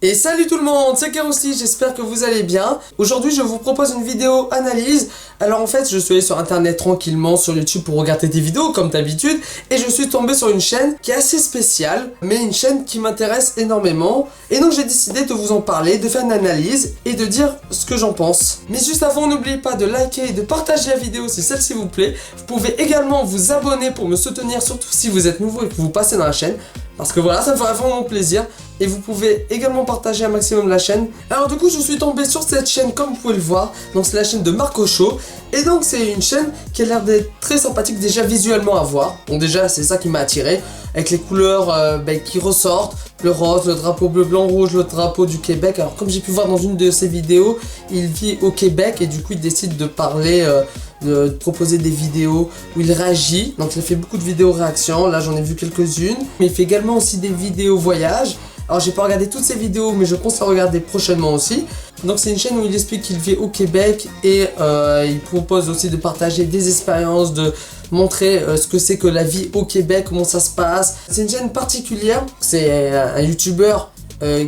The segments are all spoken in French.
Et salut tout le monde, c'est Karousli, j'espère que vous allez bien. Aujourd'hui je vous propose une vidéo analyse. Alors en fait je suis allé sur internet tranquillement sur YouTube pour regarder des vidéos comme d'habitude. Et je suis tombé sur une chaîne qui est assez spéciale, mais une chaîne qui m'intéresse énormément. Et donc j'ai décidé de vous en parler, de faire une analyse et de dire ce que j'en pense. Mais juste avant, n'oubliez pas de liker et de partager la vidéo si celle-ci vous plaît. Vous pouvez également vous abonner pour me soutenir, surtout si vous êtes nouveau et que vous passez dans la chaîne. Parce que voilà, ça me ferait vraiment plaisir. Et vous pouvez également partager un maximum la chaîne. Alors du coup, je suis tombé sur cette chaîne comme vous pouvez le voir. Donc c'est la chaîne de Marco Show. Et donc c'est une chaîne qui a l'air d'être très sympathique déjà visuellement à voir. Donc déjà c'est ça qui m'a attiré. Avec les couleurs qui ressortent. Le rose, le drapeau bleu, blanc, rouge, le drapeau du Québec. Alors comme j'ai pu voir dans une de ses vidéos, il vit au Québec et du coup il décide de parler, de proposer des vidéos où il réagit. Donc il a fait beaucoup de vidéos réactions, là j'en ai vu quelques-unes. Mais il fait également aussi des vidéos voyage. Alors j'ai pas regardé toutes ces vidéos mais je pense la regarder prochainement aussi. Donc c'est une chaîne où il explique qu'il vit au Québec et il propose aussi de partager des expériences, de montrer ce que c'est que la vie au Québec, comment ça se passe. C'est une chaîne particulière, c'est un youtubeur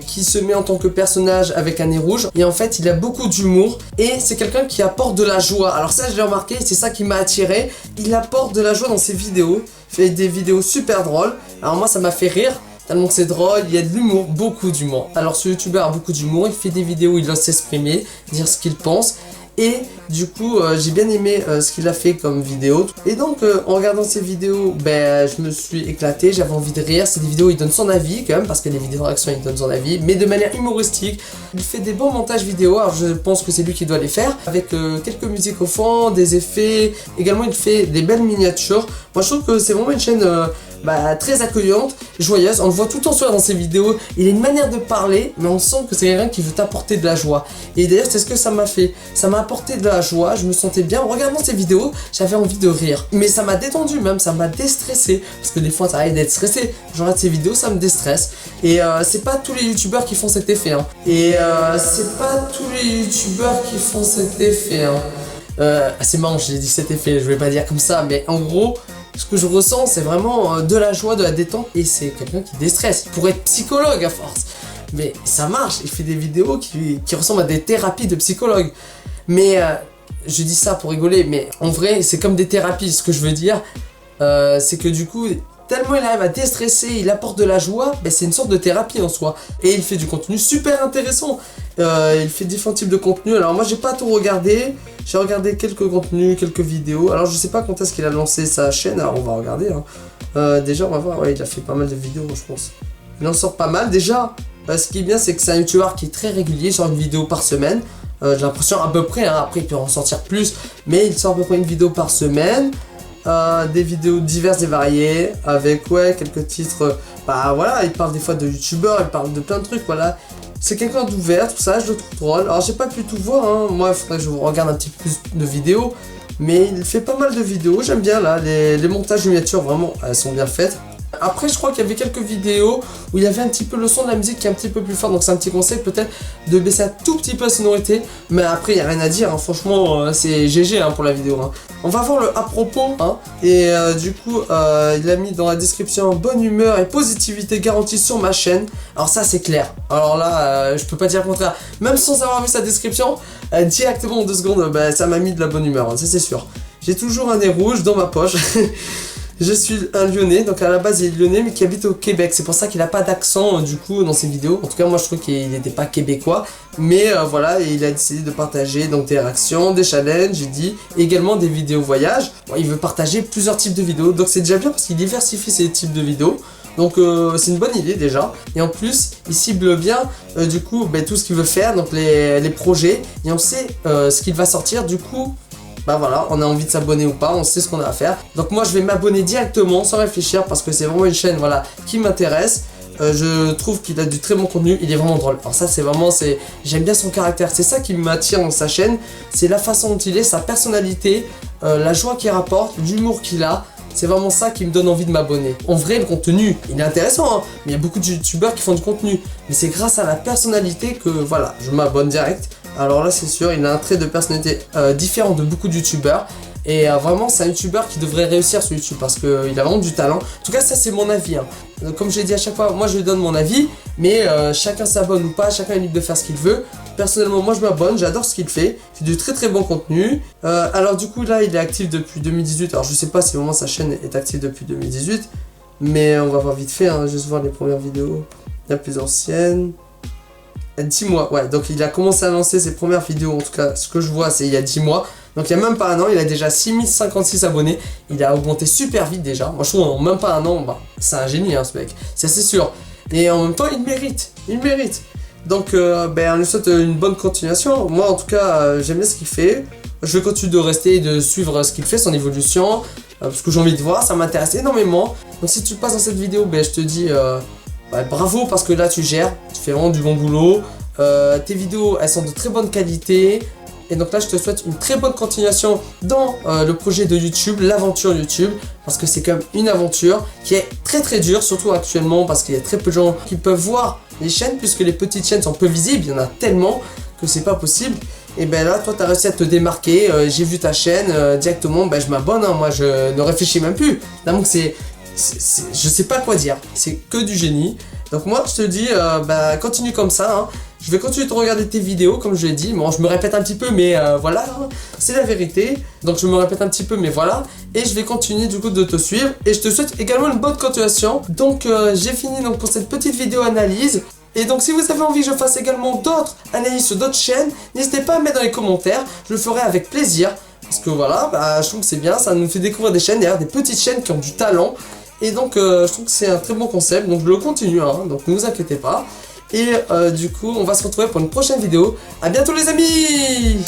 qui se met en tant que personnage avec un nez rouge et en fait il a beaucoup d'humour et c'est quelqu'un qui apporte de la joie. Alors ça je l'ai remarqué, c'est ça qui m'a attiré, il apporte de la joie dans ses vidéos, il fait des vidéos super drôles. Alors moi ça m'a fait rire tellement que c'est drôle, il y a de l'humour, beaucoup d'humour. Alors ce youtubeur a beaucoup d'humour, il fait des vidéos où il doit s'exprimer, dire ce qu'il pense. Et du coup j'ai bien aimé ce qu'il a fait comme vidéo. Et donc en regardant ces vidéos, je me suis éclaté, j'avais envie de rire. C'est des vidéos où il donne son avis quand même, parce que les vidéos de réaction il donne son avis, mais de manière humoristique. Il fait des bons montages vidéo, alors je pense que c'est lui qui doit les faire, avec quelques musiques au fond, des effets. Également il fait des belles miniatures. Moi je trouve que c'est vraiment une chaîne très accueillante, joyeuse. On le voit tout le temps soir dans ses vidéos. Il a une manière de parler, mais on sent que c'est quelqu'un qui veut t'apporter de la joie. Et d'ailleurs c'est ce que ça m'a fait. Ça m'a apporté de la joie, je me sentais bien. En regardant ses vidéos, j'avais envie de rire. Mais ça m'a détendu même, ça m'a déstressé. Parce que des fois ça arrive d'être stressé. Je regarde ses vidéos, ça me déstresse. Et c'est pas tous les youtubeurs qui font cet effet. Hein. C'est pas tous les youtubeurs qui font cet effet. Hein. C'est marrant, j'ai dit cet effet, je vais pas dire comme ça, mais en gros, ce que je ressens, c'est vraiment de la joie, de la détente, et c'est quelqu'un qui déstresse. Pour être psychologue à force. Mais ça marche, il fait des vidéos qui ressemblent à des thérapies de psychologue. Mais je dis ça pour rigoler, mais en vrai, c'est comme des thérapies. Ce que je veux dire, c'est que du coup, tellement il arrive à déstresser, il apporte de la joie, c'est une sorte de thérapie en soi. Et il fait du contenu super intéressant. Il fait différents types de contenus. Alors moi j'ai pas tout regardé. J'ai regardé quelques contenus, quelques vidéos. Alors je sais pas quand est-ce qu'il a lancé sa chaîne. Alors on va regarder. Hein. Déjà on va voir. Ouais, il a fait pas mal de vidéos je pense. Il en sort pas mal. Déjà ce qui est bien c'est que c'est un youtubeur qui est très régulier. Il sort une vidéo par semaine. J'ai l'impression à peu près. Hein. Après il peut en sortir plus. Mais il sort à peu près une vidéo par semaine. Des vidéos diverses et variées avec quelques titres. Voilà, il parle des fois de youtubeurs, il parle de plein de trucs, voilà. C'est quelqu'un d'ouvert, tout ça, je le trouve drôle. Alors j'ai pas pu tout voir, hein. Moi il faudrait que je vous regarde un petit peu plus de vidéos. Mais il fait pas mal de vidéos, j'aime bien là, les montages de miniatures, vraiment, elles sont bien faites. Après je crois qu'il y avait quelques vidéos où il y avait un petit peu le son de la musique qui est un petit peu plus fort. Donc c'est un petit conseil peut-être de baisser un tout petit peu la sonorité. Mais après il n'y a rien à dire, hein. Franchement c'est GG hein, pour la vidéo. Hein. On va voir le à propos. Hein. Et du coup il a mis dans la description bonne humeur et positivité garantie sur ma chaîne. Alors ça c'est clair. Alors là je peux pas dire le contraire. Même sans avoir vu sa description, directement en 2 secondes ça m'a mis de la bonne humeur. Hein, ça c'est sûr. J'ai toujours un nez rouge dans ma poche. Je suis un Lyonnais, donc à la base il est Lyonnais mais qui habite au Québec. C'est pour ça qu'il n'a pas d'accent du coup dans ses vidéos. En tout cas moi je trouve qu'il n'était pas québécois. Mais voilà, et il a décidé de partager donc des réactions, des challenges, j'ai dit, également des vidéos voyage. Bon, il veut partager plusieurs types de vidéos, donc c'est déjà bien parce qu'il diversifie ses types de vidéos. Donc c'est une bonne idée déjà. Et en plus il cible bien du coup tout ce qu'il veut faire, donc les projets. Et on sait ce qu'il va sortir du coup. Voilà, on a envie de s'abonner ou pas, on sait ce qu'on a à faire. Donc moi je vais m'abonner directement sans réfléchir parce que c'est vraiment une chaîne qui m'intéresse. Je trouve qu'il a du très bon contenu, il est vraiment drôle. Alors ça c'est vraiment, j'aime bien son caractère, c'est ça qui m'attire dans sa chaîne. C'est la façon dont il est, sa personnalité, la joie qu'il rapporte, l'humour qu'il a. C'est vraiment ça qui me donne envie de m'abonner. En vrai, le contenu, il est intéressant, hein, mais il y a beaucoup de youtubeurs qui font du contenu. Mais c'est grâce à la personnalité que, voilà, je m'abonne direct. Alors là, c'est sûr, il a un trait de personnalité différent de beaucoup de youtubeurs. Et vraiment, c'est un youtubeur qui devrait réussir sur YouTube parce qu'il a vraiment du talent. En tout cas, ça, c'est mon avis. Hein. Comme je l'ai dit à chaque fois, moi, je lui donne mon avis. mais chacun s'abonne ou pas, chacun est libre de faire ce qu'il veut. Personnellement, moi je m'abonne, j'adore ce qu'il fait, il fait du très très bon contenu. Alors du coup là, il est actif depuis 2018, alors je sais pas si vraiment sa chaîne est active depuis 2018, mais on va voir vite fait, hein, juste voir les premières vidéos, la plus ancienne. 10 mois, ouais, donc il a commencé à lancer ses premières vidéos, en tout cas ce que je vois c'est il y a 10 mois, donc il n'y a même pas un an, il a déjà 6056 abonnés, il a augmenté super vite déjà, moi je trouve en même pas un an, bah, c'est un génie hein, ce mec, c'est sûr, et en même temps il mérite, donc on lui souhaite une bonne continuation, moi en tout cas j'aime bien ce qu'il fait, je vais continuer de rester et de suivre ce qu'il fait, son évolution, parce que j'ai envie de voir, ça m'intéresse énormément, donc si tu passes dans cette vidéo, je te dis... bravo parce que là tu gères, tu fais vraiment du bon boulot, tes vidéos elles sont de très bonne qualité et donc là je te souhaite une très bonne continuation dans le projet de YouTube, l'aventure YouTube, parce que c'est quand même une aventure qui est très très dure, surtout actuellement parce qu'il y a très peu de gens qui peuvent voir les chaînes puisque les petites chaînes sont peu visibles, il y en a tellement que c'est pas possible. Et là toi tu as réussi à te démarquer, j'ai vu ta chaîne directement, je m'abonne, hein, moi je ne réfléchis même plus, donc je sais pas quoi dire, c'est que du génie. Donc moi je te dis, continue comme ça, hein. Je vais continuer de regarder tes vidéos comme je l'ai dit. Bon, je me répète un petit peu, mais voilà, hein, c'est la vérité. Donc je me répète un petit peu, mais voilà. Et je vais continuer du coup de te suivre. Et je te souhaite également une bonne continuation. Donc j'ai fini donc pour cette petite vidéo analyse. Et donc si vous avez envie que je fasse également d'autres analyses sur d'autres chaînes, n'hésitez pas à me mettre dans les commentaires, je le ferai avec plaisir. Parce que voilà, je trouve que c'est bien, ça nous fait découvrir des chaînes, d'ailleurs des petites chaînes qui ont du talent. Et donc je trouve que c'est un très bon concept, donc je le continue, hein, donc ne vous inquiétez pas. Et du coup on va se retrouver pour une prochaine vidéo. A bientôt les amis.